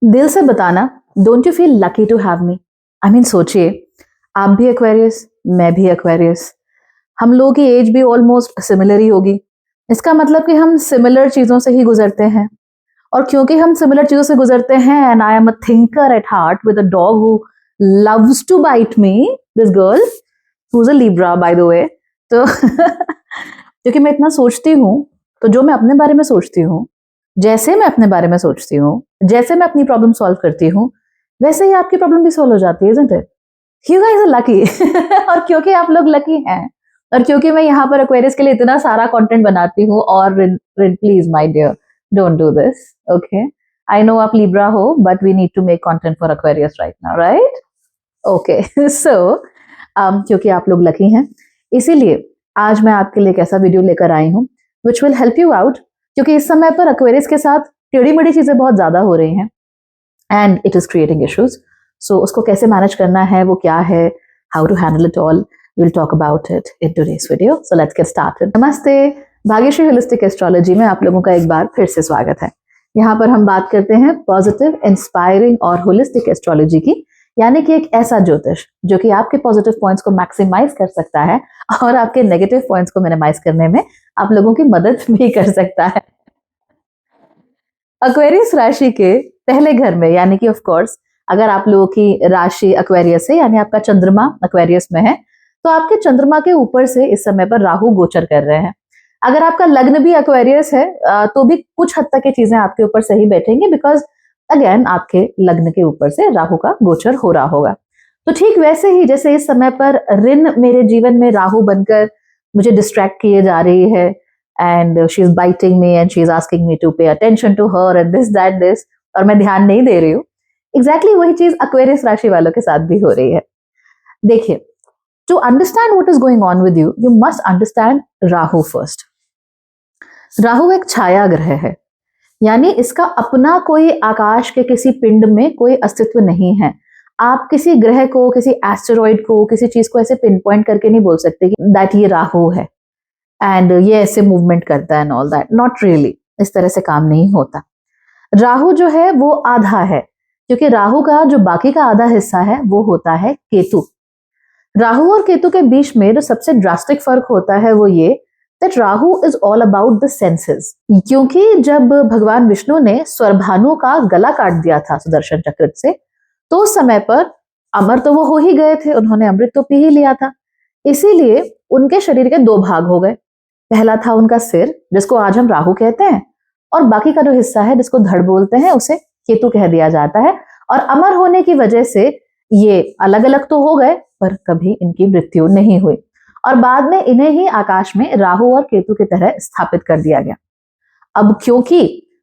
दिल से बताना, don't you feel lucky to have me? I mean सोचिए, आप भी एक्वेरियस, मैं भी एक्वेरियस, हम लोगों की एज भी ऑलमोस्ट सिमिलर ही होगी। इसका मतलब कि हम सिमिलर चीजों से ही गुजरते हैं। और क्योंकि हम सिमिलर चीजों से गुजरते हैं, and I am a thinker at heart with a dog who loves to bite me, this girl who is a Libra by the way. तो क्योंकि मैं इतना सोचती हूँ, तो जो मैं अपने बारे में सोचती हूँ, जैसे मैं अपने बारे में सोचती हूँ, जैसे मैं अपनी प्रॉब्लम सॉल्व करती हूँ, वैसे ही आपकी प्रॉब्लम भी सॉल्व हो जाती है, isn't it? You guys are lucky। और क्योंकि आप लोग लकी हैं, और क्योंकि मैं यहाँ पर एक्वेरियस के लिए इतना सारा कंटेंट बनाती हूँ, और please my dear, don't do this, okay? I know आप लिब्रा हो, but we need to make content for Aquarius right now, right? Okay. So क्योंकि आप लोग लकी हैं, इसीलिए आज मैं आपके लिए एक ऐसा वीडियो लेकर आई हूँ which will help you out. क्योंकि इस समय पर एक्वेरियस के साथ टेढ़ी मेढ़ी चीजें बहुत ज्यादा हो रही हैं, and it is creating issues. So उसको कैसे मैनेज करना है, वो क्या है, how to handle it all, we'll talk about it in today's video. So let's get started. नमस्ते, भाग्यश्री होलिस्टिक एस्ट्रोलॉजी में आप लोगों का एक बार फिर से स्वागत है। यहाँ पर हम बात करते हैं पॉजिटिव, इंस्पायरिंग और होलिस्टिक एस्ट्रोलॉजी की, यानी कि एक ऐसा ज्योतिष जो कि आपके पॉजिटिव पॉइंट्स को मैक्सिमाइज कर सकता है और आपके नेगेटिव पॉइंट्स को मिनिमाइज करने में आप लोगों की मदद भी कर सकता है। एक्वेरियस राशि के पहले घर में, यानी कि ऑफ कोर्स अगर आप लोगों की राशि एक्वेरियस है, यानी आपका चंद्रमा एक्वेरियस में है, तो आपके चंद्रमा के ऊपर से इस समय पर राहु गोचर कर रहे हैं। अगर आपका लग्न भी एक्वेरियस है, तो भी कुछ हद तक ये चीजें आपके ऊपर सही बैठेंगी, बिकॉज अगेन आपके लग्न के ऊपर से राहु का गोचर हो रहा होगा। तो ठीक वैसे ही जैसे इस समय पर ऋण मेरे जीवन में राहु बनकर मुझे डिस्ट्रैक्ट किए जा रही है, and she is biting me and she is asking me to pay attention to her and this, और मैं ध्यान नहीं दे रही हूँ। एग्जैक्टली वही चीज एक्वेरियस राशि वालों के साथ भी हो रही है। देखिए, to understand what is going on with you, you must understand Rahu first. Rahu एक छाया ग्रह है, यानी इसका अपना कोई आकाश के किसी पिंड में कोई अस्तित्व नहीं है। आप किसी ग्रह को, किसी एस्टेरॉइड को, किसी चीज को ऐसे पिन पॉइंट करके नहीं बोल सकते कि दैट ये राहु है एंड ये ऐसे मूवमेंट करता है and all that, not really. इस तरह से काम नहीं होता। राहु जो है वो आधा है, क्योंकि राहु का जो बाकी का आधा हिस्सा है वो होता है केतु। राहु और केतु के बीच में जो सबसे ड्रास्टिक फर्क होता है वो ये that Rahu is all about the senses. क्योंकि जब भगवान विष्णु ने स्वरभानु का गला काट दिया था सुदर्शन चक्र से, तो उस समय पर अमर तो वो हो ही गए थे, उन्होंने अमृत तो पी ही लिया था, इसीलिए उनके शरीर के दो भाग हो गए। पहला था उनका सिर, जिसको आज हम राहु कहते हैं, और बाकी का जो हिस्सा है जिसको धड़ बोलते हैं उसे केतु कह दिया जाता है। और अमर होने की वजह से ये अलग अलग तो हो गए, पर कभी इनकी मृत्यु नहीं हुई, और बाद में इन्हें ही आकाश में राहु और केतु की तरह स्थापित कर दिया गया। अब क्योंकि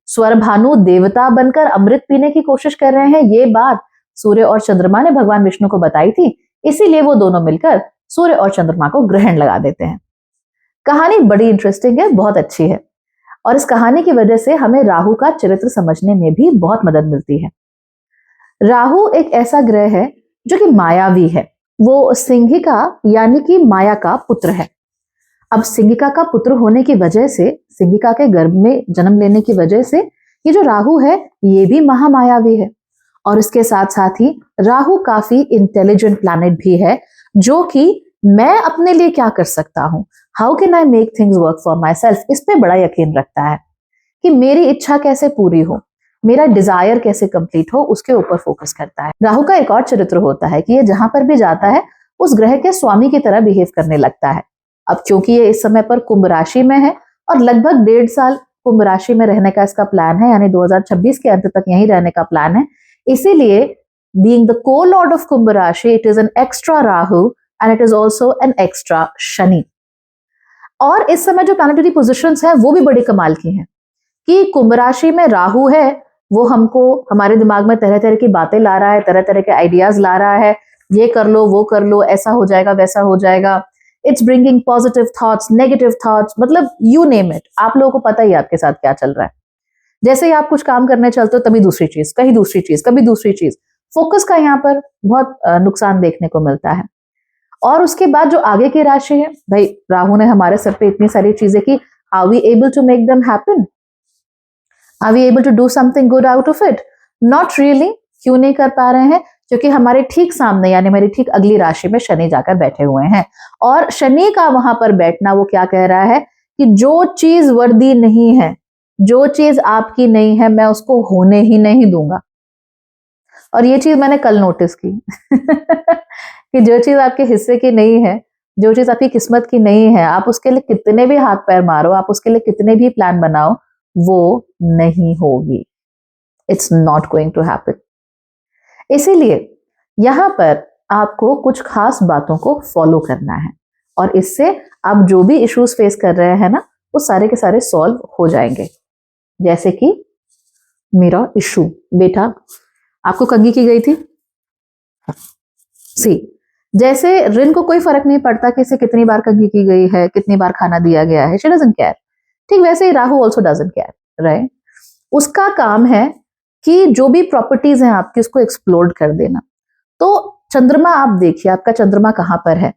स्वरभानु देवता बनकर अमृत पीने की कोशिश कर रहे हैं, ये बात सूर्य और चंद्रमा ने भगवान विष्णु को बताई थी, इसीलिए वो दोनों मिलकर सूर्य और चंद्रमा को ग्रहण लगा देते हैं। कहानी बड़ी इंटरेस्टिंग है, बहुत अच्छी है, और इस कहानी की वजह से हमें राहु का चरित्र समझने में भी बहुत मदद मिलती है। राहु एक ऐसा ग्रह है जो कि मायावी है, वो सिंहिका यानी कि माया का पुत्र है। अब सिंहिका का पुत्र होने की वजह से, सिंहिका के गर्भ में जन्म लेने की वजह से ये जो राहु है ये भी महामायावी है। और इसके साथ साथ ही राहु काफी इंटेलिजेंट प्लैनेट भी है, जो कि मैं अपने लिए क्या कर सकता हूं, how can I make things work for my self, इस पे बड़ा यकीन रखता है कि मेरी इच्छा कैसे पूरी हो, मेरा डिजायर कैसे कंप्लीट हो, उसके ऊपर फोकस करता है। राहु का एक और चरित्र होता है कि ये जहां पर भी जाता है उस ग्रह के स्वामी की तरह बिहेव करने लगता है। अब क्योंकि ये इस समय पर कुंभ राशि में है और लगभग 1.5 साल कुंभ राशि में रहने का इसका प्लान है, यानी 2026 के अंत तक यहीं रहने का प्लान है, इसीलिए बीइंग द को लॉर्ड ऑफ कुंभ राशि, it is an extra Rahu and it is also an extra Shani. और इस समय जो प्लैनेटरी पोजिशंस हैं वो भी बड़ी कमाल की हैं कि कुंभ राशि में राहु है, वो हमको हमारे दिमाग में तरह तरह की बातें ला रहा है, तरह तरह के आइडियाज ला रहा है, ये कर लो वो कर लो, ऐसा हो जाएगा वैसा हो जाएगा। It's bringing positive thoughts, negative thoughts, मतलब यू नेम इट। आप लोगों को पता ही आपके साथ क्या चल रहा है। जैसे ही आप कुछ काम करने चलते हो तभी दूसरी चीज, कहीं दूसरी चीज, कभी दूसरी चीज। फोकस का यहाँ पर बहुत नुकसान देखने को मिलता है। और उसके बाद जो आगे की राशि है, भाई राहु ने हमारे सर पे इतनी सारी चीजें की, are we able to make them happen, are we able to do something good out of it? Not really, क्यों नहीं कर पा रहे हैं? क्योंकि हमारे ठीक सामने यानी मेरी ठीक अगली राशि में शनि जाकर बैठे हुए हैं, और शनि का वहां पर बैठना वो क्या कह रहा है कि जो चीज वर्दी नहीं है, जो चीज आपकी नहीं है, मैं उसको होने ही नहीं दूंगा। और ये चीज मैंने कल नोटिस की कि जो चीज आपके हिस्से की नहीं है, जो चीज आपकी किस्मत की नहीं है, आप उसके लिए कितने भी हाथ पैर मारो, आप उसके लिए कितने भी प्लान बनाओ, वो नहीं होगी। It's not going to happen. इसीलिए यहां पर आपको कुछ खास बातों को फॉलो करना है, और इससे आप जो भी इश्यूज फेस कर रहे हैं ना, वो सारे के सारे सॉल्व हो जाएंगे। जैसे कि मेरा इशू, बेटा आपको कंघी की गई थी, सी, जैसे रिन को कोई फर्क नहीं पड़ता कि इसे कितनी बार कंघी की गई है, कितनी बार खाना दिया गया है, शी डजंट केयर। ठीक वैसे ही Rahu also doesn't care, right? उसका काम है कि जो भी प्रॉपर्टीज हैं आपकी, उसको एक्सप्लोर कर देना। तो चंद्रमा आप देखिए, आपका चंद्रमा कहां पर है?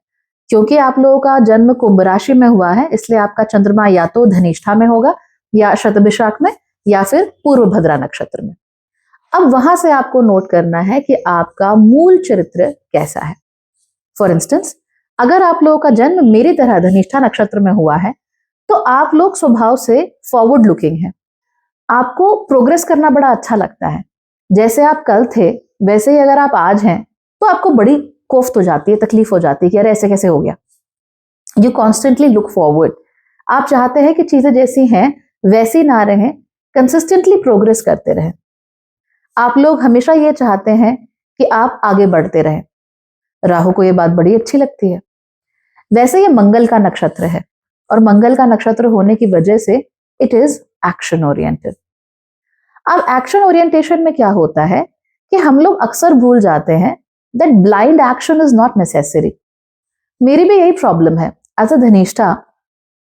क्योंकि आप लोगों का जन्म कुंभ राशि में हुआ है, इसलिए आपका चंद्रमा या तो धनिष्ठा में होगा, या शतभिषाक में, या फिर पूर्व भद्रा नक्षत्र में। अब वहां से आपको नोट करना है कि आपका मूल चरित्र कैसा है। फॉर इंस्टेंस, अगर आप लोगों का जन्म मेरी तरह धनिष्ठा नक्षत्र में हुआ है, तो आप लोग स्वभाव से फॉरवर्ड लुकिंग है, आपको प्रोग्रेस करना बड़ा अच्छा लगता है। जैसे आप कल थे वैसे ही अगर आप आज हैं, तो आपको बड़ी कोफ्त हो जाती है, तकलीफ हो जाती है कि अरे ऐसे कैसे हो गया। यू कॉन्स्टेंटली लुक फॉरवर्ड, आप चाहते हैं कि चीजें जैसी हैं वैसी ना रहें, कंसिस्टेंटली प्रोग्रेस करते रहें। आप लोग हमेशा ये चाहते हैं कि आप आगे बढ़ते रहें। राहु को ये बात बड़ी अच्छी लगती है। वैसे ये मंगल का नक्षत्र है, और मंगल का नक्षत्र होने की वजह से इट इज एक्शन ओरिएंटेड। अब एक्शन ओरिएंटेशन में क्या होता है कि हम लोग अक्सर भूल जाते हैं that blind action is not necessary. मेरी भी यही प्रॉब्लम है एज अ धनिष्ठा।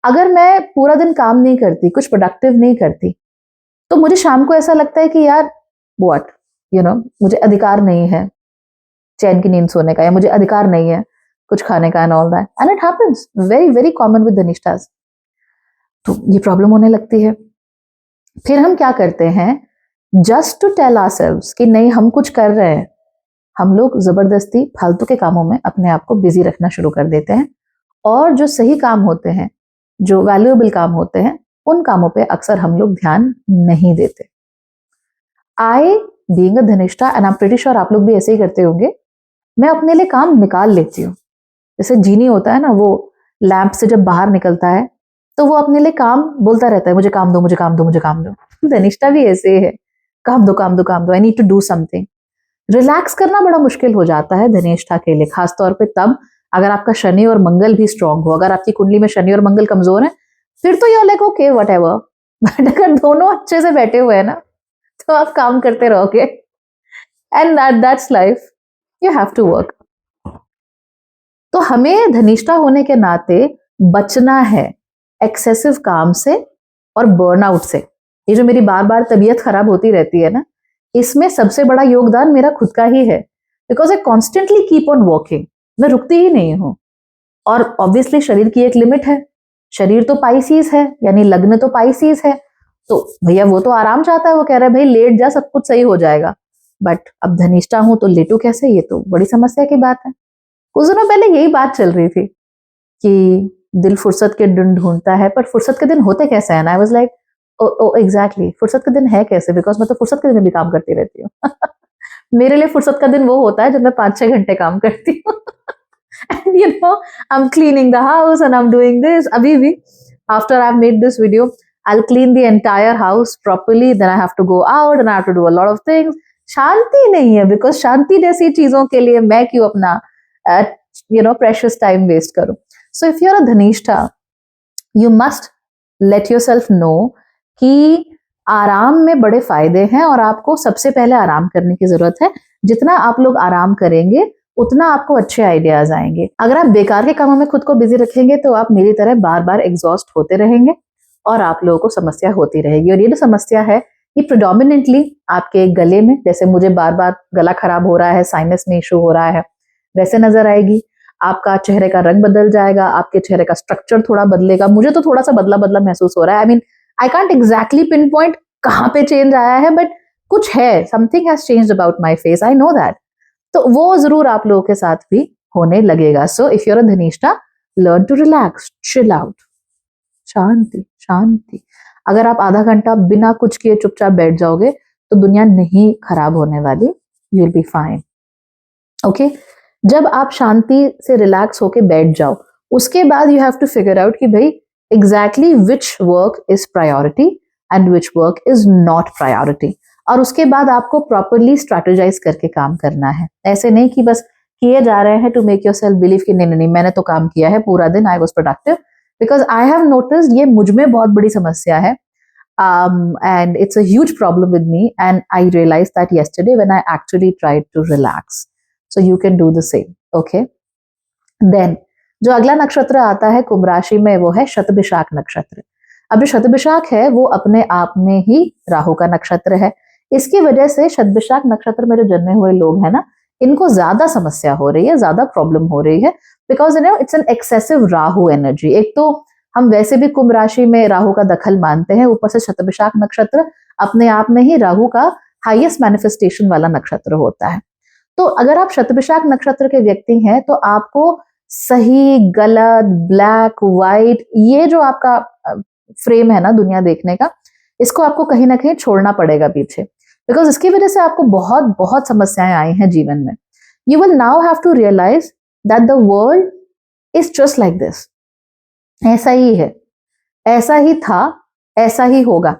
अगर मैं पूरा दिन काम नहीं करती, कुछ प्रोडक्टिव नहीं करती, तो मुझे शाम को ऐसा लगता है कि यार व्हाट, मुझे अधिकार नहीं है चैन की नींद सोने का, या मुझे अधिकार नहीं है कुछ खाने का, and all that, and it happens very very common with धनिष्ठास। तो ये प्रॉब्लम होने लगती है। फिर हम क्या करते हैं, जस्ट टू टेल आवरसेल्व्स कि नहीं हम कुछ कर रहे हैं, हम लोग जबरदस्ती फालतू के कामों में अपने आप को बिजी रखना शुरू कर देते हैं, और जो सही काम होते हैं, जो वैल्यूएबल काम होते हैं, उन कामों पे अक्सर हम लोग ध्यान नहीं देते। I being a Dhanishtha, and I am pretty sure आप लोग भी ऐसे ही करते होंगे, मैं अपने लिए काम निकाल लेती हूँ। जैसे जीनी होता है ना, वो लैंप से जब बाहर निकलता है तो वो अपने लिए काम बोलता रहता है, मुझे काम दो, मुझे काम दो, मुझे काम दो। धनिष्ठा भी ऐसे है, काम दो, काम दो, काम दो, I need to do something. Relax करना बड़ा मुश्किल हो जाता है धनिष्ठा के लिए, खासतौर पे तब अगर आपका शनि और मंगल भी स्ट्रांग हो। अगर आपकी कुंडली में शनि और मंगल कमजोर है, फिर तो you like okay whatever, but अगर दोनों अच्छे से बैठे हुए हैं ना, तो आप काम करते रहोगे, and that's life, you have to work. तो हमें धनिष्ठा होने के नाते बचना है एक्सेसिव काम से और बर्नआउट से। ये जो मेरी बार बार तबीयत खराब होती रहती है ना, इसमें सबसे बड़ा योगदान मेरा खुद का ही है, because I constantly keep on working, मैं रुकती ही नहीं हूं। और ऑब्वियसली शरीर की एक लिमिट है, शरीर तो पाइसीज है, यानी लग्न तो पाइसीज है, तो भैया वो तो आराम चाहता है, वो कह रहा है भाई लेट जा, सब कुछ सही हो जाएगा। बट अब धनिष्ठा हूं तो लेटू कैसे, ये तो बड़ी समस्या की बात है। कुछ दिनों पहले यही बात चल रही थी कि दिल फुर्सत के दिन ढूंढता है, पर फुर्सत के दिन होते कैसे हैं? I was like oh exactly, फुर्सत के दिन है कैसे, बिकॉज मैं तो फुर्सत के दिन भी काम करती रहती हूँ। मेरे लिए फुर्सत का दिन वो होता है जब मैं 5-6 घंटे काम करती हूँ। And I M cleaning the house and I am doing this. अभी भी after I have made this video, I'll clean the entire house properly, then I have to go out and I have to do a lot of things. शांति नहीं है, because शांति जैसी चीजों के लिए मैं क्यों अपना precious time waste करूं। So if you're a Dhanishtha, you must let yourself know कि आराम में बड़े फायदे हैं, और आपको सबसे पहले आराम करने की जरूरत है। जितना आप लोग आराम करेंगे उतना आपको अच्छे आइडियाज आएंगे। अगर आप बेकार के कामों में खुद को बिजी रखेंगे तो आप मेरी तरह बार बार एग्जॉस्ट होते रहेंगे, और आप लोगों को समस्या होती रहेगी। और ये जो समस्या है, ये प्रिडोमिनेंटली आपके गले में, जैसे मुझे बार बार गला खराब हो रहा है, साइनस में इशू हो रहा है, वैसे नजर आएगी। आपका चेहरे का रंग बदल जाएगा, आपके चेहरे का स्ट्रक्चर थोड़ा बदलेगा। मुझे तो थोड़ा सा बदला बदला महसूस हो रहा है। I mean I can't exactly pin point कहाँ पे चेंज आया है, बट कुछ है, something has changed about my face, I know that. तो वो जरूर आप लोगों के साथ भी होने लगेगा। So if you're a Dhanishtha, learn to relax, chill out, शांति शांति। अगर आप आधा घंटा बिना कुछ किए चुपचाप बैठ जाओगे तो दुनिया नहीं खराब होने वाली, you will be fine. Okay, जब आप शांति से रिलैक्स होके बैठ जाओ, उसके बाद you have to figure out कि भाई exactly which work is priority and which work is not priority, और उसके बाद आपको प्रॉपरली स्ट्रेटेजाइज करके काम करना है। ऐसे नहीं कि बस किए जा रहे हैं to make yourself believe कि नहीं नहीं नहीं मैंने तो काम किया है पूरा दिन, I was productive, because I have noticed ये मुझ में बहुत बड़ी समस्या है, and it's a huge problem with me, and I realized that yesterday when I actually tried to relax. So you can do the same. Okay, then जो अगला नक्षत्र आता है कुंभ राशि में वो है शतभिषाक नक्षत्र। अब जो शतभिषाक है वो अपने आप में ही राहु का नक्षत्र है। इसकी वजह से शतभिषाक नक्षत्र में जो जन्मे हुए लोग हैं ना, इनको ज्यादा समस्या हो रही है, ज्यादा प्रॉब्लम हो रही है, because you know it's an excessive Rahu energy. एक तो हम वैसे भी कुंभ राशि में राहु का दखल मानते हैं, ऊपर से शतभिषाक नक्षत्र अपने आप में ही राहु का हाईएस्ट मैनिफेस्टेशन वाला नक्षत्र होता है। तो अगर आप शतभिषाक नक्षत्र के व्यक्ति हैं तो आपको सही गलत, ब्लैक व्हाइट, ये जो आपका फ्रेम है ना दुनिया देखने का, इसको आपको कहीं ना कहीं छोड़ना पड़ेगा पीछे, बिकॉज इसकी वजह से आपको बहुत बहुत समस्याएं आई हैं जीवन में। You will now have to realize that the world is just like this. ऐसा ही है, ऐसा ही था, ऐसा ही होगा।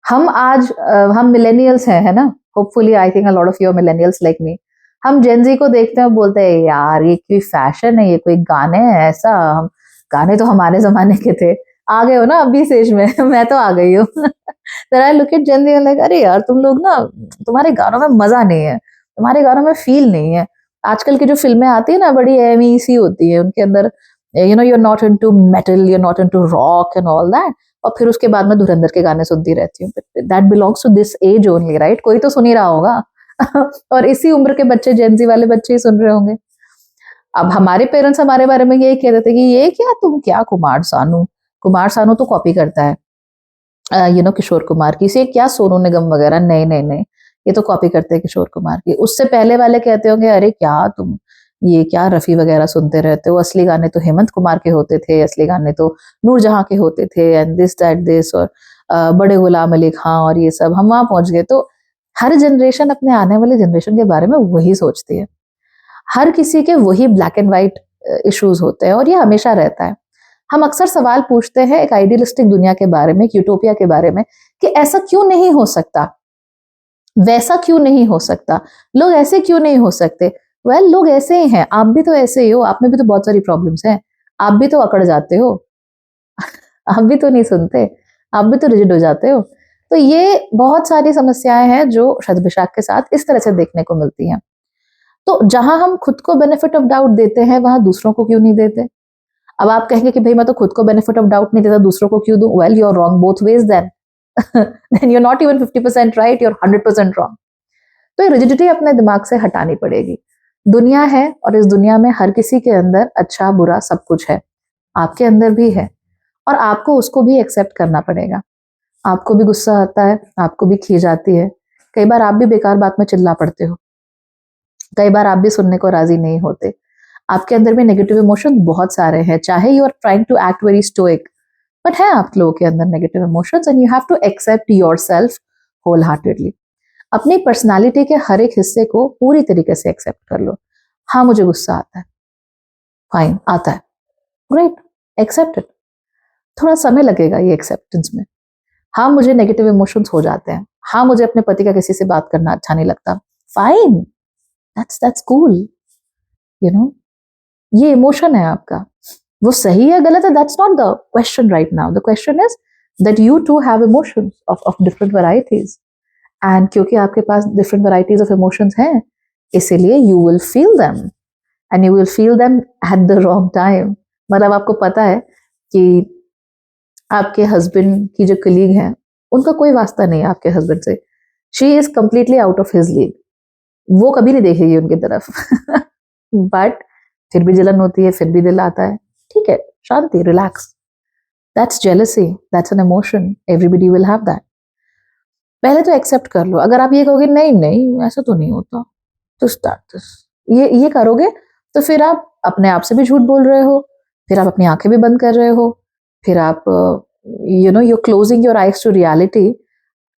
हम आज हम मिलेनियल्स हैं, है ना, hopefully I think a lot of you are millennials like me. हम जेनजी को देखते हैं, बोलते हैं यार ये कोई फैशन है, ये कोई गाने हैं, ऐसा हम गाने तो हमारे जमाने के थे। आ गए हो ना अभी इस एज में मैं तो आ गई हूँ then I look at Gen Z like अरे यार तुम लोग ना, तुम्हारे गानों में मजा नहीं है, तुम्हारे गानों में फील नहीं है। आजकल की जो फिल्में आती है ना बड़ी एमी सी होती है, उनके अंदर you know you are not into metal, you are not into rock and all that, और फिर उसके बाद में धुरंधर के गाने सुनती रहती हूँ। That belongs to this age only, right? कोई तो सुन ही रहा होगा और इसी उम्र के बच्चे, जेनजी वाले बच्चे ही सुन रहे होंगे। अब हमारे पेरेंट्स हमारे बारे में यही कहते थे कि ये क्या, तुम क्या कुमार सानू तो कॉपी करता है यू नो किशोर कुमार की, से क्या सोनू निगम वगैरह, नहीं नहीं नहीं ये तो कॉपी करते हैं किशोर कुमार की। उससे पहले वाले कहते होंगे अरे क्या तुम ये क्या रफी वगैरह सुनते रहते हो, असली गाने तो हेमंत कुमार के होते थे, असली गाने तो नूरजहां के होते थे, एंड दिस दैट दिस, और बड़े गुलाम अली खां और ये सब। हम वहां पहुंच गए। तो हर जनरेशन अपने आने वाले जनरेशन के बारे में वही सोचती है, हर किसी के वही ब्लैक एंड व्हाइट इश्यूज होते हैं, और ये हमेशा रहता है। हम अक्सर सवाल पूछते हैं एक आइडियलिस्टिक दुनिया के बारे में, यूटोपिया के बारे में, कि ऐसा क्यों नहीं हो सकता, वैसा क्यों नहीं हो सकता, लोग ऐसे क्यों नहीं हो सकते। वेल, लोग ऐसे ही हैं, आप भी तो ऐसे ही हो, आप में भी तो बहुत सारी प्रॉब्लम्स हैं, आप भी तो अकड़ जाते हो आप भी तो नहीं सुनते, आप भी तो रिजिड हो जाते हो। तो ये बहुत सारी समस्याएं हैं जो शतभिषाक के साथ इस तरह से देखने को मिलती हैं। तो जहां हम खुद को बेनिफिट ऑफ डाउट देते हैं वहां दूसरों को क्यों नहीं देते। अब आप कहेंगे कि भाई मैं तो खुद को बेनिफिट ऑफ डाउट नहीं देता, दूसरों को क्यों दूं। Well, you are wrong both ways then then you are not even 50% right, you are 100% wrong. तो ये रिजिडिटी अपने दिमाग से हटानी पड़ेगी। दुनिया है और इस दुनिया में हर किसी के अंदर अच्छा बुरा सब कुछ है, आपके अंदर भी है, और आपको उसको भी एक्सेप्ट करना पड़ेगा। आपको भी गुस्सा आता है, आपको भी खीज आती है, कई बार आप भी बेकार बात में चिल्ला पड़ते हो, कई बार आप भी सुनने को राजी नहीं होते। आपके अंदर में नेगेटिव इमोशन बहुत सारे हैं, चाहे you are trying to act very stoic, but है आप लोगों के अंदर negative emotions, and you have to accept yourself wholeheartedly. अपनी पर्सनालिटी के हर एक हिस्से को पूरी तरीके से एक्सेप्ट कर लो। हाँ मुझे गुस्सा आता है, फाइन, आता है, ग्रेट, एक्सेप्ट इट। थोड़ा समय लगेगा ये एक्सेप्टेंस में। हाँ मुझे नेगेटिव इमोशंस हो जाते हैं, हाँ मुझे अपने पति का किसी से बात करना अच्छा नहीं लगता, fine, that's cool, you know, ये इमोशन है आपका, वो सही है गलत है, that's not the question right now. The question is that you to have emotions of different varieties, and क्योंकि आपके पास डिफरेंट वैरायटीज ऑफ इमोशंस हैं, इसीलिए you will feel them, and you will feel them at the wrong time. मतलब आपको पता है कि आपके हस्बैंड की जो कलीग है उनका कोई वास्ता नहीं है आपके हस्बैंड से, she is completely out of his league, वो कभी नहीं देखेगी उनकी तरफ बट फिर भी जलन होती है, फिर भी दिल आता है, ठीक है, शांति, relax, that's jealousy, that's an emotion, everybody will have that. पहले तो एक्सेप्ट कर लो। अगर आप ये कहोगे नहीं नहीं ऐसा तो नहीं होता, तो स्टार्ट दिस, ये करोगे तो फिर आप अपने आप से भी झूठ बोल रहे हो, फिर आप अपनी आंखें भी बंद कर रहे हो, फिर आप you're closing your eyes to reality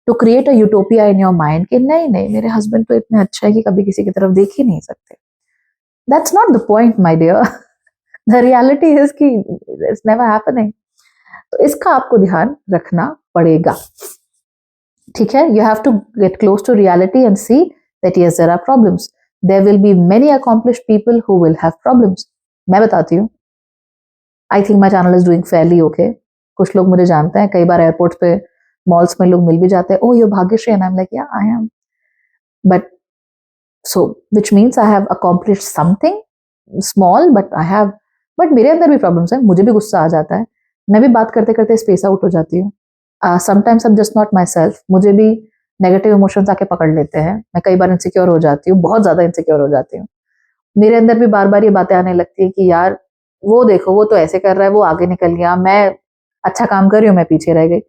to create a utopia in your mind कि नहीं नहीं मेरे हस्बैंड तो इतने अच्छे हैं कि कभी किसी की तरफ देख ही नहीं सकते। That's not the point my dear. The reality is कि इट्स नेवर हैपनिंग। तो इसका आपको ध्यान रखना पड़ेगा, ठीक है। You have to get close to reality and see that yes there are problems, there will be many accomplished people who will have problems. मैं बताती हूँ, I think my channel is doing fairly okay. कुछ लोग मुझे जानते हैं, कई बार airport पे मॉल्स में लोग मिल भी जाते हैं, oh you Bhagyashree, and I am like yeah I am, but so which means I have accomplished something small, but I have, but मेरे अंदर भी प्रॉब्लम्स हैं, मुझे भी गुस्सा आ जाता है, मैं भी बात करते करते स्पेस आउट हो जाती हूँ। Sometimes I am just not my self, मुझे भी नेगेटिव इमोशंस आके पकड़ लेते हैं, मैं कई बार इनसिक्योर हो जाती हूँ, बहुत ज्यादा इनसिक्योर हो जाती हूँ। मेरे अंदर भी बार बार ये बातें आने लगती है कि यार वो देखो वो तो ऐसे कर रहा है, वो आगे निकल गया, मैं अच्छा काम कर रही हूँ, मैं पीछे रह गई।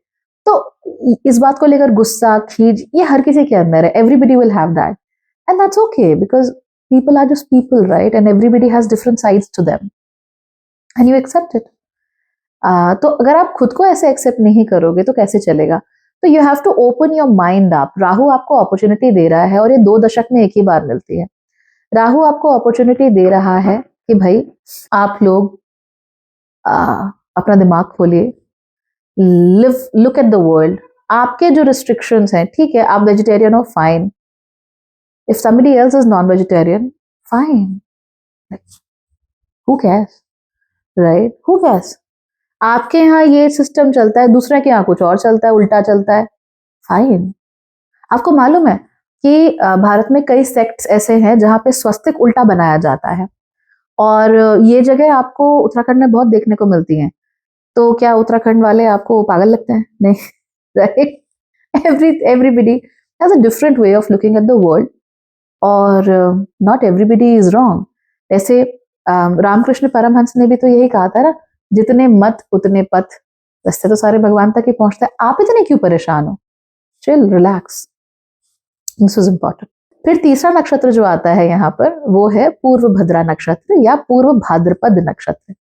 तो इस बात को लेकर गुस्सा खींच ये हर किसी के अंदर है, everybody will have that, and that's okay because people are just people, right? And everybody has different sides to them and you accept it. तो अगर आप खुद को ऐसे एक्सेप्ट नहीं करोगे तो कैसे चलेगा? तो you have to open your mind up. Rahu आपको अपॉर्चुनिटी दे रहा है और ये 2 दशक में एक ही बार मिलती है। राहु आपको अपॉर्चुनिटी दे रहा है कि भाई आप लोग अपना दिमाग खोलिए, live, look at the world. आपके जो रिस्ट्रिक्शंस हैं, ठीक है आप वेजिटेरियन हो, fine, if somebody else is non-vegetarian, fine, like, who cares, right? Who cares? आपके यहाँ ये सिस्टम चलता है, दूसरे के यहाँ कुछ और चलता है, उल्टा चलता है, फाइन। आपको मालूम है कि भारत में कई सेक्ट्स ऐसे हैं जहाँ पे स्वस्तिक उल्टा बनाया जाता है, और ये जगह आपको उत्तराखंड में बहुत देखने को मिलती हैं। तो क्या उत्तराखंड वाले आपको पागल लगते हैं? नहीं, right? Everybody has a different way of looking at the world, और नॉट एवरीबडी इज रॉन्ग। ऐसे रामकृष्ण परमहंस ने भी तो यही कहा था ना, जितने मत उतने पथ, रास्ते तो सारे भगवान तक ही पहुंचते हैं, आप इतने क्यों परेशान हो? Chill, relax, this is important. फिर तीसरा नक्षत्र जो आता है यहाँ पर वो है पूर्व भद्रा नक्षत्र या पूर्व भाद्रपद नक्षत्र।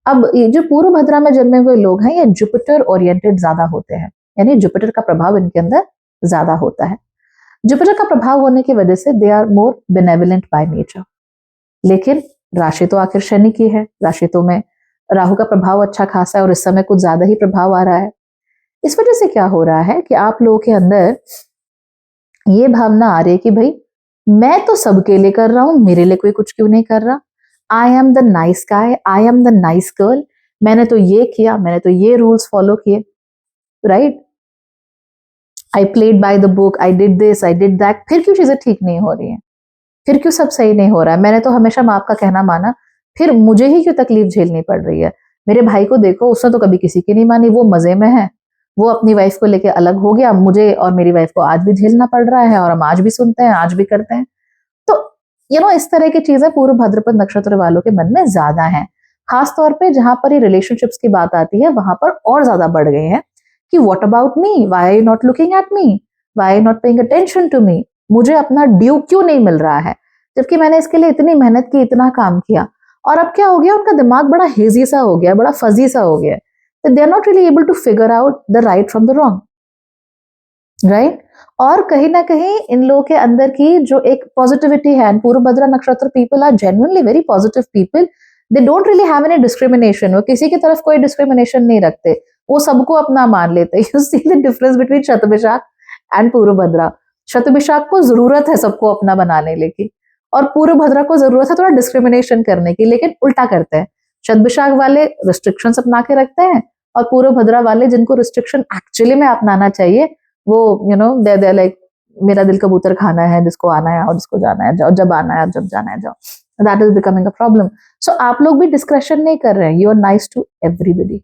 अब ये जो पूर्व भद्रा में जन्मे हुए लोग हैं ये जुपिटर ओरिएंटेड ज्यादा होते हैं, यानी जुपिटर का प्रभाव इनके अंदर ज्यादा होता है। जुपिटर का प्रभाव होने की वजह से they are more benevolent by nature. लेकिन राशि तो आखिर शनि की है, राशि तो में राहु का प्रभाव अच्छा खासा है और इस समय कुछ ज्यादा ही प्रभाव आ रहा है। इस वजह से क्या हो रहा है कि आप लोगों के अंदर ये भावना आ रही है कि भाई मैं तो सबके लिए कर रहा हूं, मेरे लिए कोई कुछ क्यों नहीं कर रहा, I am the nice guy, I am the nice girl, मैंने तो ये किया, मैंने तो ये रूल्स फॉलो किए, right? I played by the book, I did this, I did that, फिर क्यों चीजें ठीक नहीं हो रही हैं, फिर क्यों सब सही नहीं हो रहा है? मैंने तो हमेशा माँ का कहना माना, फिर मुझे ही क्यों तकलीफ झेलनी पड़ रही है? मेरे भाई को देखो, उसने तो कभी किसी की नहीं मानी, वो मजे में है, वो अपनी वाइफ को लेके अलग हो गया, मुझे और मेरी वाइफ को आज भी झेलना पड़ रहा है, और हम आज भी सुनते हैं, आज भी करते हैं। तो इस तरह की चीजें पूर्व भाद्रपद नक्षत्र वालों के मन में ज्यादा है। खास तौर पे जहां पर ये रिलेशनशिप्स की बात आती है वहां पर और ज्यादा बढ़ गए हैं कि what about me, why are you not looking at me, why are you not paying attention to me, मुझे अपना ड्यू क्यों नहीं मिल रहा है, जबकि मैंने इसके लिए इतनी मेहनत की, इतना काम किया। और अब क्या हो गया, उनका दिमाग बड़ा हेजी सा हो गया, बड़ा फजी सा हो गया, they are not really able to figure out the right from the wrong, right? और कहीं ना कहीं इन लोगों के अंदर की जो एक पॉजिटिविटी है, Purva Bhadra nakshatra people are genuinely very positive people, they don't really have any discrimination, वो किसी की तरफ कोई डिस्क्रिमिनेशन नहीं रखते, वो सबको अपना मान लेते। You see the difference between Shatabhishak and Purva Bhadra. शतभिषाक को जरूरत है सबको अपना बनाने की, और पूर्व भद्रा को जरूरत है थोड़ा डिस्क्रिमिनेशन करने की, लेकिन उल्टा करते हैं। शतभिषाक वाले रिस्ट्रिक्शंस अपना के रखते हैं, और पूर्व भद्रा वाले जिनको रिस्ट्रिक्शन एक्चुअली में अपनाना चाहिए वो दे लाइक मेरा दिल कबूतर खाना है, जिसको आना है और जिसको जाना है जाओ, जब आना है जब जाना है जाओ, that is becoming a problem. So आप लोग भी डिस्क्रेशन नहीं कर रहे हैं, you are nice to everybody,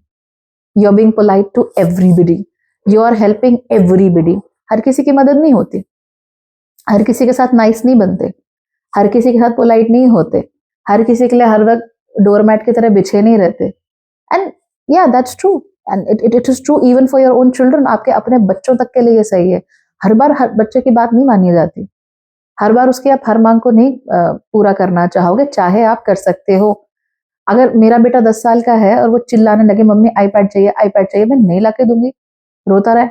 you are being polite to everybody, you are helping everybody. हर किसी की मदद नहीं होती, हर किसी के साथ नाइस नहीं बनते, हर किसी के साथ पोलाइट नहीं होते, हर किसी के लिए हर वक्त डोरमैट की तरह बिछे नहीं रहते। एंड या that's true, and it is true even for your own children, आपके अपने बच्चों तक के लिए ये सही है। हर बार हर बच्चे की बात नहीं मानी जाती, हर बार उसकी आप हर मांग को नहीं पूरा करना चाहोगे, चाहे आप कर सकते हो। अगर मेरा बेटा 10 साल का है और वो चिल्लाने लगे मम्मी आईपैड चाहिए आईपैड चाहिए, मैं नहीं लाके दूंगी, रोता रहे,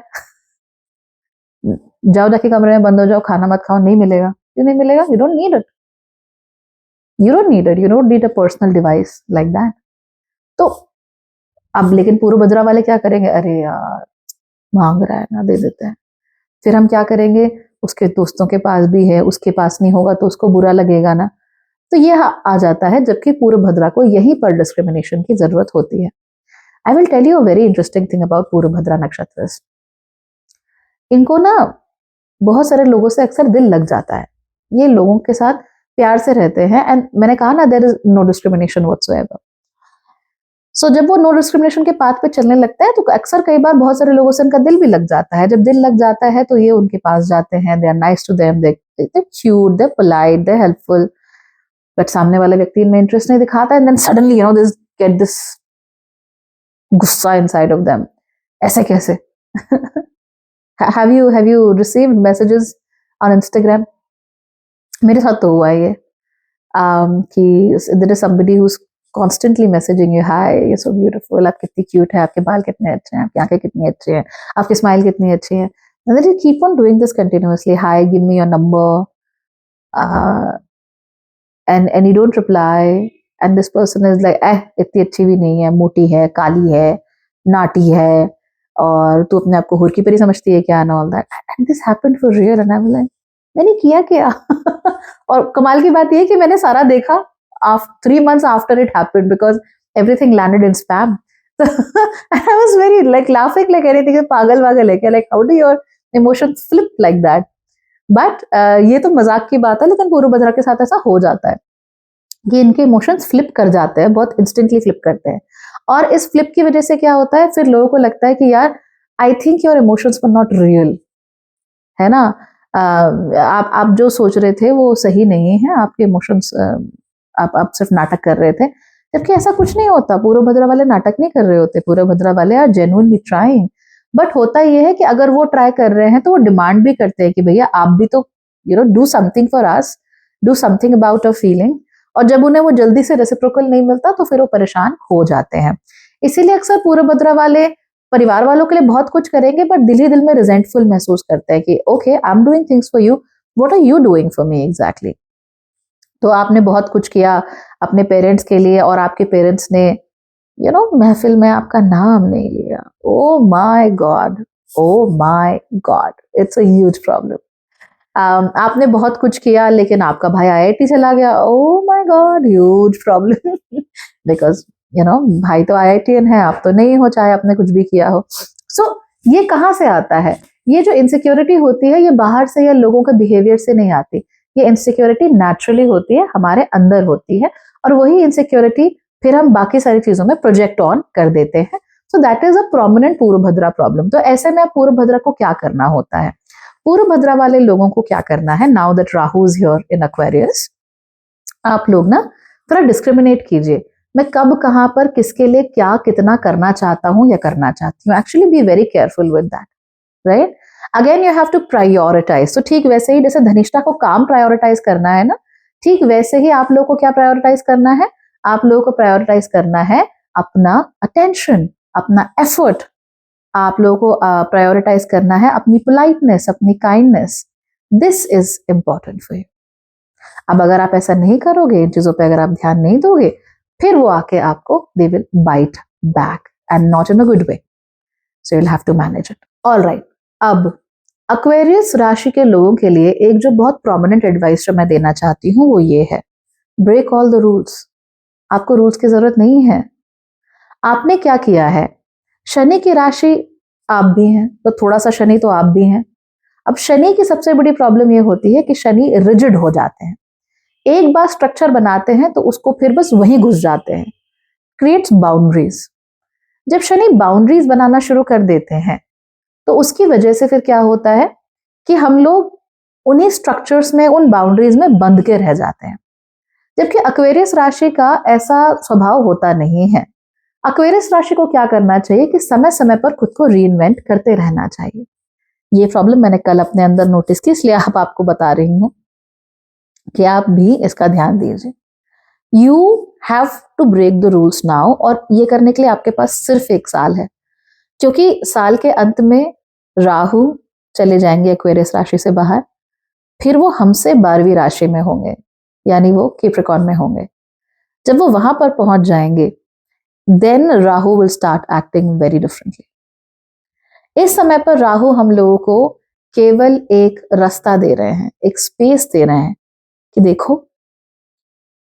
जाओ जाके कमरे में बंद हो जाओ, खाना मत खाओ, नहीं मिलेगा। क्यों नहीं मिलेगा? You don't need it, you don't need it, you don't need a personal device like that. तो अब लेकिन पूर्वभद्रा वाले क्या करेंगे, अरे यार मांग रहा है ना, दे देते हैं। फिर हम क्या करेंगे, उसके दोस्तों के पास भी है, उसके पास नहीं होगा तो उसको बुरा लगेगा ना। तो ये आ जाता है, जबकि पूर्वभद्रा को यहीं पर डिस्क्रिमिनेशन की जरूरत होती है। I will tell you a very interesting thing about Purvabhadra नक्षत्र। इनको ना बहुत सारे लोगों से अक्सर दिल लग जाता है, ये लोगों के साथ प्यार से रहते हैं, एंड मैंने कहा ना there is no discrimination whatsoever. So जब वो नो डिस्क्रिमिनेशन के पाथ पे चलने लगता है तो अक्सर कई बार बहुत सारे लोगों से उनका दिल भी लग जाता है। जब दिल लग जाता है तो ये उनके पास जाते हैं, they are nice to them, they cute, they polite, they helpful, but सामने वाला व्यक्ति इनमें इंटरेस्ट नहीं दिखाता, and then suddenly you know this get this गुस्सा इनसाइड ऑफ देम, ऐसे कैसे? have you received messages on Instagram? मेरे साथ तो हुआ है ये, कि there is somebody who's constantly messaging you, hi you're so beautiful, आप कितनी cute है, आपके बाल कितने अच्छे हैं, आपकी आंखें कितनी अच्छी हैं, आपकी स्माइल कितनी अच्छी है, and then you keep on doing this continuously, hi give me your number, uh, and you don't reply, and this person is like इतनी अच्छी भी नहीं है, मोटी है, काली है, नाटी है, और तू अपने आप को हुर की परी समझती है क्या, and all that, and this happened for real, and I'm like मैंने किया क्या? और कमाल की बात ये है कि मैंने सारा देखा 3 months after it happened because everything landed in spam. I was very like laughing like anything, पागल वागल है क्या, like how do your emotions flip like that? But ये तो मजाक की बात है, लेकिन पूर्वभद्रा के साथ ऐसा हो जाता है कि इनके इमोशंस फ्लिप कर जाते हैं, बहुत इंस्टेंटली फ्लिप करते हैं। और इस फ्लिप की वजह से क्या होता है, फिर लोगों को लगता है कि यार I think your emotions were not real, है ना, आप जो सोच रहे थे वो सही नहीं है, आपके इमोशंस आप सिर्फ नाटक कर रहे थे, जबकि ऐसा कुछ नहीं होता। पूर्वभद्रा वाले नाटक नहीं कर रहे होते, पूर्वभद्रा वाले आर जेन्युइनली ट्राइंग। बट होता ये है कि अगर वो ट्राई कर रहे हैं तो वो डिमांड भी करते हैं कि भैया आप भी तो do something for us, do something about a feeling. और जब उन्हें वो जल्दी से रेसिप्रोकल नहीं मिलता तो फिर वो परेशान हो जाते हैं। इसीलिए अक्सर पूर्वभद्रा वाले परिवार वालों के लिए बहुत कुछ करेंगे, बट दिल ही दिल में रिजेंटफुल महसूस करते हैं कि okay I am doing things for you, what are you doing for me exactly. तो आपने बहुत कुछ किया अपने पेरेंट्स के लिए, और आपके पेरेंट्स ने महफिल में आपका नाम नहीं लिया। Oh my God, oh my God, it's a huge problem. आपने बहुत कुछ किया लेकिन आपका भाई आईआईटी चला गया। Oh my God, huge problem, because भाई तो आईआईटीएन है, आप तो नहीं हो, चाहे आपने कुछ भी किया हो। सो ये कहाँ से आता है? ये जो इनसिक्योरिटी होती है ये बाहर से या लोगों के बिहेवियर से नहीं आती, ये इनसिक्योरिटी नेचुरली होती है, हमारे अंदर होती है, और वही इनसिक्योरिटी फिर हम बाकी सारी चीजों में प्रोजेक्ट ऑन कर देते हैं। So that is a prominent Purvabhadra problem. तो ऐसे में पूर्वभद्रा को क्या करना होता है? पूर्वभद्रा वाले लोगों को क्या करना है, now that Rahu is here in Aquarius, आप लोग ना थोड़ा डिस्क्रिमिनेट कीजिए, मैं कब कहां पर किसके लिए क्या कितना करना चाहता हूं या करना चाहती हूँ। Actually be very careful with that, right? Again you have to prioritize. तो ठीक वैसे ही जैसे धनिष्ठा को काम प्रायोरिटाइज करना है ना, ठीक वैसे ही आप लोगों को क्या प्रायोरिटाइज करना है? आप लोगों को प्रायोरिटाइज करना है अपना अटेंशन, अपना एफर्ट। आप लोगों को प्रायोरिटाइज करना है अपनी पोलाइटनेस, अपनी kindness. This is important for you. अब अगर आप ऐसा नहीं करोगे, इन चीजों पे अगर आप ध्यान नहीं दोगे, फिर वो आके आपको they will bite back and not in a good way, so you will have to manage it. Alright, अब एक्वेरियस राशि के लोगों के लिए एक जो बहुत प्रोमिनेंट एडवाइस जो मैं देना चाहती हूँ वो ये है, ब्रेक ऑल द रूल्स। आपको रूल्स की जरूरत नहीं है। आपने क्या किया है, शनि की राशि आप भी हैं तो थोड़ा सा शनि तो आप भी हैं। अब शनि की सबसे बड़ी प्रॉब्लम ये होती है कि शनि रिजिड हो जाते हैं, एक बार स्ट्रक्चर बनाते हैं तो उसको फिर बस वहीं घुस जाते हैं, क्रिएट्स बाउंड्रीज। जब शनि बाउंड्रीज बनाना शुरू कर देते हैं तो उसकी वजह से फिर क्या होता है कि हम लोग उन्हीं स्ट्रक्चर्स में, उन बाउंड्रीज में बंध के रह जाते हैं। जबकि एक्वेरियस राशि का ऐसा स्वभाव होता नहीं है। एक्वेरियस राशि को क्या करना चाहिए कि समय समय पर खुद को रीइन्वेंट करते रहना चाहिए। ये प्रॉब्लम मैंने कल अपने अंदर नोटिस की, इसलिए आपको बता रही हूँ कि आप भी इसका ध्यान दीजिए। You have to break the rules now, और ये करने के लिए आपके पास सिर्फ 1 साल है, क्योंकि साल के अंत में राहु चले जाएंगे एक्वेरियस राशि से बाहर, फिर वो हमसे 12वीं राशि में होंगे, यानी वो कैप्रिकॉर्न में होंगे। जब वो वहां पर पहुंच जाएंगे, then Rahu will start acting very differently. इस समय पर राहु हम लोगों को केवल एक रास्ता दे रहे हैं, एक स्पेस दे रहे हैं कि देखो,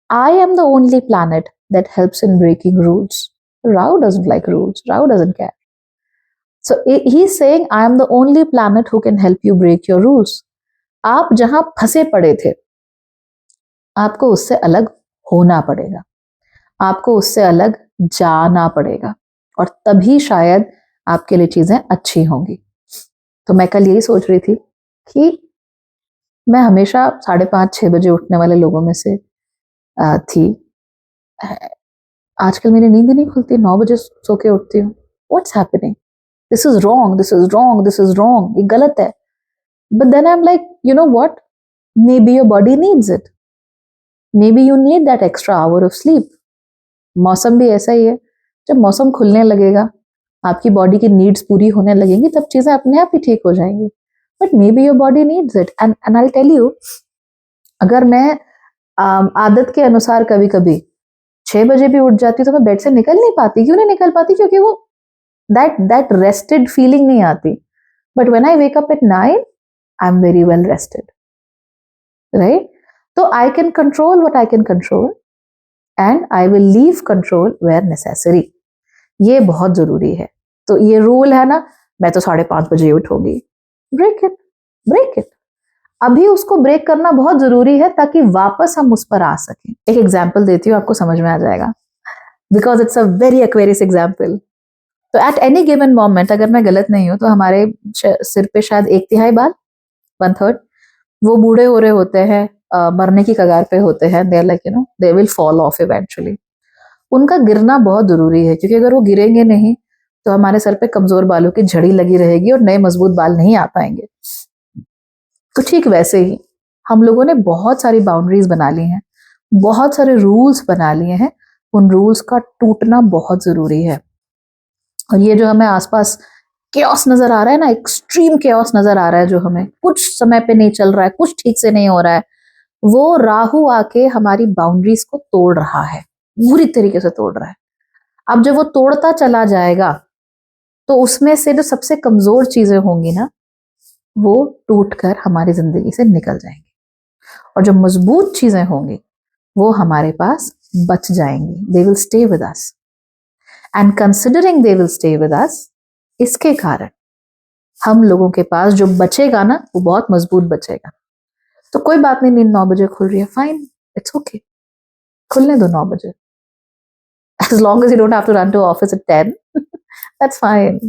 I am the only planet that helps in breaking rules. Rahu doesn't like rules. Rahu doesn't care. So he's saying, I am the only planet who can help you break your rules. आप जहां फंसे पड़े थे, आपको उससे अलग होना पड़ेगा, आपको उससे अलग जाना पड़ेगा, और तभी शायद आपके लिए चीजें अच्छी होंगी। तो मैं कल यही सोच रही थी कि मैं हमेशा 5:30-6 बजे उठने वाले लोगों में से थी। आजकल मेरी नींद नहीं खुलती, 9 बजे सो के उठती हूँ। What's happening? This is wrong, this is wrong, this is wrong, ये गलत है। But then I am like, you know what, maybe your body needs it, maybe you need that extra hour of sleep. मौसम भी ऐसा ही है, जब मौसम खुलने लगेगा, आपकी बॉडी की नीड्स पूरी होने लगेंगी, तब चीजें अपने आप ही ठीक हो जाएंगी। But maybe your body needs it, and I tell you, अगर मैं आदत के अनुसार कभी कभी 6 बजे भी उठ जाती तो मैं बेड से निकल नहीं पाती। क्यों नहीं निकल पाती? क्योंकि वो दैट रेस्टेड फीलिंग नहीं आती। But when I wake up at 9, I am very well rested, right? तो I can control what I can control, and I will leave control where necessary. ये बहुत जरूरी है। तो ये रूल है ना, मैं तो 5:30 बजे उठूंगी, ब्रेक इट, ब्रेक इट। अभी उसको ब्रेक करना बहुत जरूरी है, ताकि वापस हम उस पर आ सकें। एक एग्जाम्पल देती हूँ, आपको समझ में आ जाएगा, because it's a very Aquarius example. तो एट एनी गिवन मोमेंट, अगर मैं गलत नहीं हूं तो हमारे सिर पे शायद 1/3 बाल, 1/3, वो बूढ़े हो रहे होते हैं, मरने की कगार पे होते हैं, they are like, you know, they will fall off eventually. उनका गिरना बहुत जरूरी है, क्योंकि अगर वो गिरेंगे नहीं तो हमारे सर पे कमजोर बालों की झड़ी लगी रहेगी और नए मजबूत बाल नहीं आ पाएंगे। तो ठीक वैसे ही हम लोगों ने बहुत सारी बाउंड्रीज बना ली हैं, बहुत सारे रूल्स बना लिए हैं, उन रूल्स का टूटना बहुत जरूरी है। और ये जो हमें आसपास केओस नजर आ रहा है ना, एक्सट्रीम केओस नजर आ रहा है, जो हमें कुछ समय पे नहीं चल रहा है, कुछ ठीक से नहीं हो रहा है, वो राहु आके हमारी बाउंड्रीज को तोड़ रहा है, बुरी तरीके से तोड़ रहा है। अब जब वो तोड़ता चला जाएगा, तो उसमें से जो सबसे कमजोर चीजें होंगी ना, वो टूटकर हमारी जिंदगी से निकल जाएंगी, और जो मजबूत चीजें होंगी वो हमारे पास बच जाएंगी। They will stay with us, and considering they will stay with us, इसके कारण हम लोगों के पास जो बचेगा ना, वो बहुत मजबूत बचेगा। तो कोई बात नहीं, नींद 9 बजे खुल रही है, फाइन, इट्स ओके, खुलने दो 9 बजे, as long as you don't have to run to office at 10, that's fine।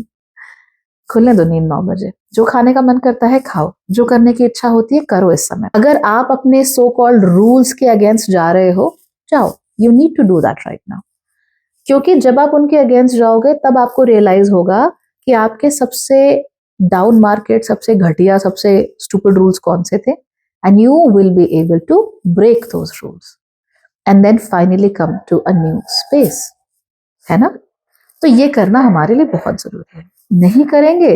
खुलने दो नींद 9 बजे। जो खाने का मन करता है खाओ, जो करने की इच्छा होती है करो इस समय। अगर आप अपने सो कॉल्ड रूल्स के अगेंस्ट जा रहे हो, जाओ, you need to do that right now. क्योंकि जब आप उनके अगेंस्ट जाओगे, तब आपको रियलाइज होगा कि आपके सबसे डाउन मार्केट, सबसे घटिया, सबसे स्टूपिड रूल्स कौन से थे, and you will be able to break those rules and then finally come to a new space, है ना? तो ये करना हमारे लिए बहुत जरूरी है। नहीं करेंगे,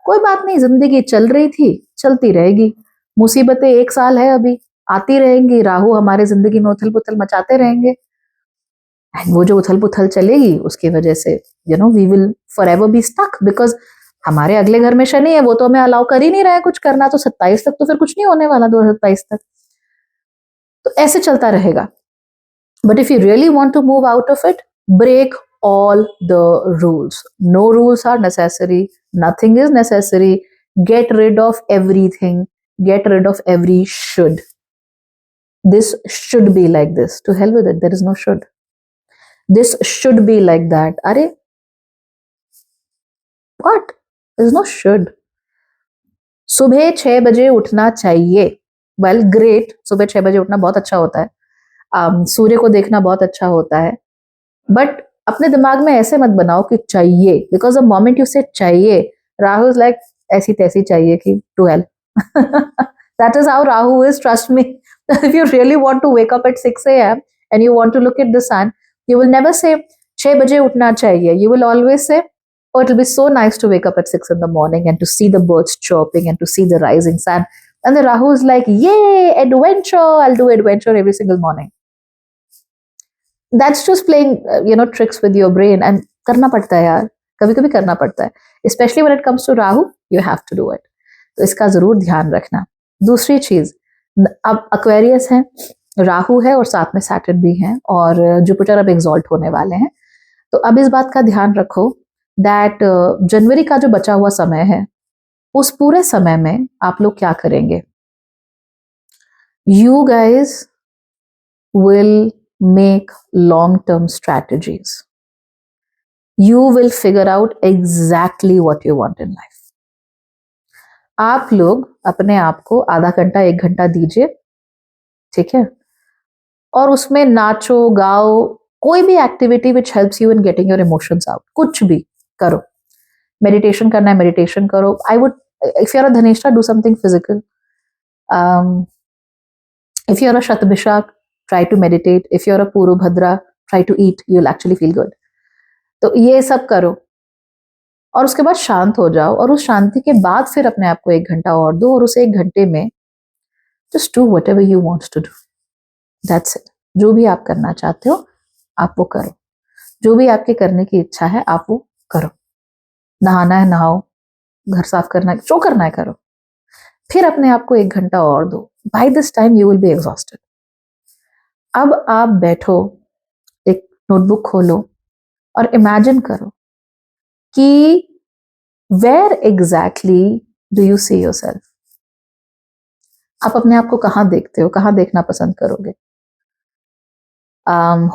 कोई बात नहीं, जिंदगी चल रही थी, चलती रहेगी। मुसीबतें 1 साल है अभी, आती रहेंगी, राहु हमारे जिंदगी में उथल पुथल मचाते रहेंगे, वो जो उथल पुथल चलेगी उसकी वजह से you know we will forever be stuck, because हमारे अगले घर में शनि है, वो तो हमें अलाउ कर ही नहीं रहा है कुछ करना। तो 27 तक तो फिर कुछ नहीं होने वाला, 2027 तक तो ऐसे चलता रहेगा। But if you really want to move out of it, break all the rules. No rules are necessary, nothing is necessary. Get rid of everything, get rid of every should. This should be like this, to hell with it, there is no should. This should be like that, are what? There is no should. सुबह 6 बजे उठना चाहिए, well great, सुबह 6 बजे उठना बहुत अच्छा होता है, सूर्य को देखना बहुत अच्छा होता है, बट अपने दिमाग में ऐसे मत बनाओ कि चाहिए, बिकॉज द मोमेंट यू से चाहिए, राहु इज लाइक ऐसी तैसी चाहिए कि 12 that is how Rahu is, trust me. If you really want to wake up at 6 a.m. and you want to look at the sun, you will never say 6 बजे उठना चाहिए. You will always say, oh, it will be so nice to wake up at 6 in the morning and to see the birds chirping and to see the rising sun. And the Rahu is like, yay, adventure, I'll do adventure every single morning. That's just playing, tricks with your brain. And करना पड़ता है यार, कभी कभी करना पड़ता है. Especially when it comes to Rahu, you have to do it. तो इसका जरूर ध्यान रखना. दूसरी चीज, अब एक्वेरियस है, राहु है और साथ में सैटर्न भी है और जुपिटर अब एग्जॉल्ट होने वाले हैं. तो अब इस बात का ध्यान रखो दैट जनवरी का जो बचा हुआ समय है उस पूरे समय में आप लोग क्या करेंगे. You guys will make long term strategies. You will figure out exactly what you want in life. आप लोग अपने आप को आधा घंटा 1 घंटा दीजिए, ठीक है, और उसमें नाचो गाओ, कोई भी activity which helps you in getting your emotions out, कुछ भी करो. मेडिटेशन करना है मेडिटेशन करो. I would, if you are a Dhanishtha, do something physical. If you are a Shatabhishak, try to meditate. If you are a Purvabhadra, try to eat, you will actually feel good. तो ये सब करो और उसके बाद शांत हो जाओ और उस शांति के बाद फिर अपने आप को 1 घंटा और दो और उस 1 घंटे में just do whatever you want to do. That's it. जो भी आप करना चाहते हो आप वो करो. जो भी आपके करने की इच्छा है आप वो करो. नहाना है नहाओ, घर साफ करना है, जो करना है करो. फिर अपने आप को 1 घंटा और दो. By this time you will be exhausted. अब आप बैठो, एक नोटबुक खोलो और इमेजिन करो कि where exactly do you see yourself. आप अपने आप को कहाँ देखते हो, कहाँ देखना पसंद करोगे.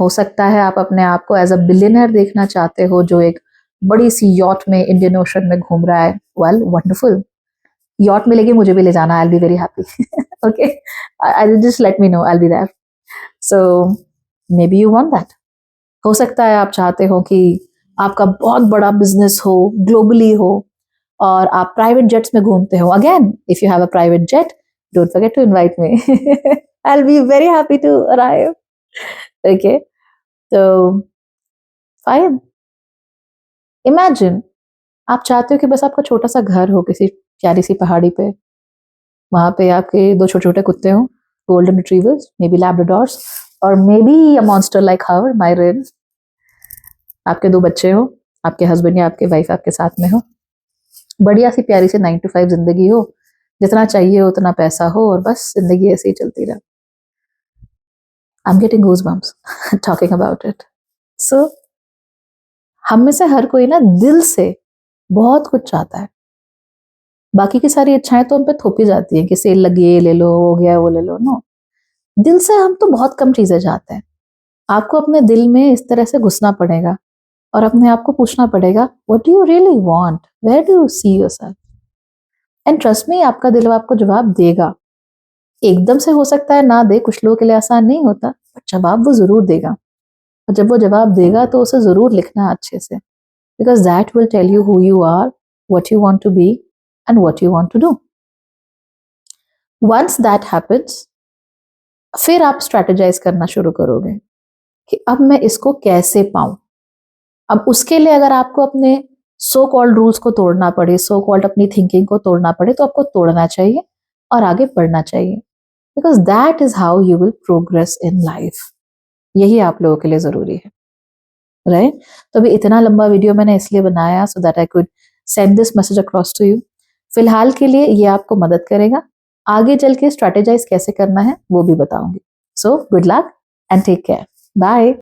हो सकता है आप अपने आप को एज अ बिलियनर देखना चाहते हो जो एक बड़ी सी यॉट में इंडियन ओशन में घूम रहा है. Well, wonderful. यॉट मिलेगी, मुझे भी ले जाना. I will be very happy. Okay, I just let me know, I will be there. So maybe you want that. हो सकता है आप चाहते हो कि आपका बहुत बड़ा बिजनेस हो, ग्लोबली हो, और आप प्राइवेट जेट्स में घूमते हो. Again, if you have a private jet, don't forget to invite me. I will be very happy to arrive. Okay, तो फाइन. इमेजिन आप चाहते हो कि बस आपका छोटा सा घर हो किसी प्यारी सी पहाड़ी पे. वहां पे आपके 2 छोटे छोटे कुत्ते हो, गोल्डन रिट्रीवर्स, मे बी लैब्राडोर्स, और may be a monster like her, my rain. आपके 2 बच्चे हो, आपके हस्बैंड या आपके वाइफ आपके साथ में हो. बढ़िया सी प्यारी सी 9 to 5 जिंदगी हो, जितना चाहिए उतना पैसा हो और बस जिंदगी ऐसे ही चलती रहे. I'm getting goosebumps talking about it. So, हम में से हर कोई ना दिल से बहुत कुछ चाहता है. बाकी की सारी इच्छाएं तो हम पे थोपी जाती हैं कि सेल लगी है, ले लो, हो गया वो ले लो. नो, दिल से हम तो बहुत कम चीजें चाहते हैं. आपको अपने दिल में इस तरह से घुसना पड़ेगा और अपने आप को पूछना पड़ेगा, what do you really want, where do you see yourself. And trust me, आपका दिल आपको जवाब देगा. एकदम से हो सकता है ना दे, कुछ लोगों के लिए आसान नहीं होता, बट जवाब वो जरूर देगा. और जब वो जवाब देगा तो उसे जरूर लिखना अच्छे से, because that will tell you who you are, what you want to be and what you want to do. Once that happens, फिर आप स्ट्रेटेजाइज करना शुरू करोगे कि अब मैं इसको कैसे पाऊं. अब उसके लिए अगर आपको अपने सो कॉल्ड रूल्स को तोड़ना पड़े, सो कॉल्ड अपनी थिंकिंग को तोड़ना पड़े, तो आपको तोड़ना चाहिए और आगे बढ़ना चाहिए. Because that is how you will progress in life. यही आप लोगों के लिए जरूरी है, राइट? तो अभी इतना लंबा वीडियो मैंने इसलिए बनाया so that I could send this message across to you. फिलहाल के लिए ये आपको मदद करेगा. आगे चल के स्ट्रेटेजाइज कैसे करना है वो भी बताऊंगी. So good luck and take care. Bye.